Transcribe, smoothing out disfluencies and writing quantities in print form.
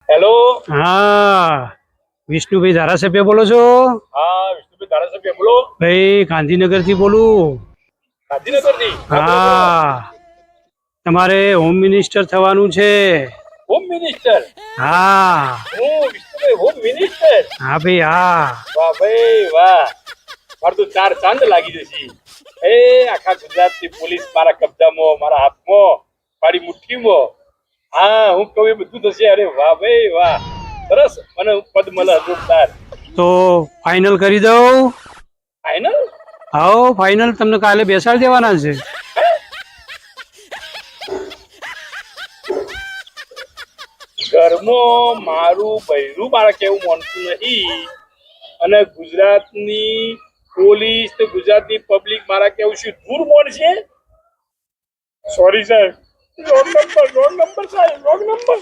Hello. હા, વિષ્ણુભાઈ ધારાસભ્ય બોલો છો? હા, વિષ્ણુભાઈ ધારાસભ્ય બોલો. ભાઈ ગાંધીનગર થી બોલું. ગાંધીનગરથી? હા, તમારે હોમ મિનિસ્ટર થવાનું છે. Home minister? હા હું વિષ્ણુભાઈ હોમ મિનિસ્ટર? હા ભાઈ હા. વાહ ભાઈ વાહ, મારે તો ચાર ચાંદ લાગી જશે. એ આખા ગુજરાતની પોલીસ મારા કબજામાં, મારા હાથમાં, મારી મુઠ્ઠીમાં. હા, હું કહું એ બધું થશે. અરે વાહ ભાઈ વાહ, સરસ. મને પદ મળે જોરદાર. તો ફાઇનલ કરી દઉં? ફાઈનલ? આવો ફાઇનલ, તમને કાલે બેસાડી દેવાના છે. ઘરમાં મારું બૈરું મારા કેવું માનતું નહીં, અને ગુજરાતની પોલીસ, ગુજરાતની પબ્લિક મારા કેવું શું દૂર માનશે? સોરી સાહેબ, રોંગ નંબર સાહેબ, રોંગ નંબર.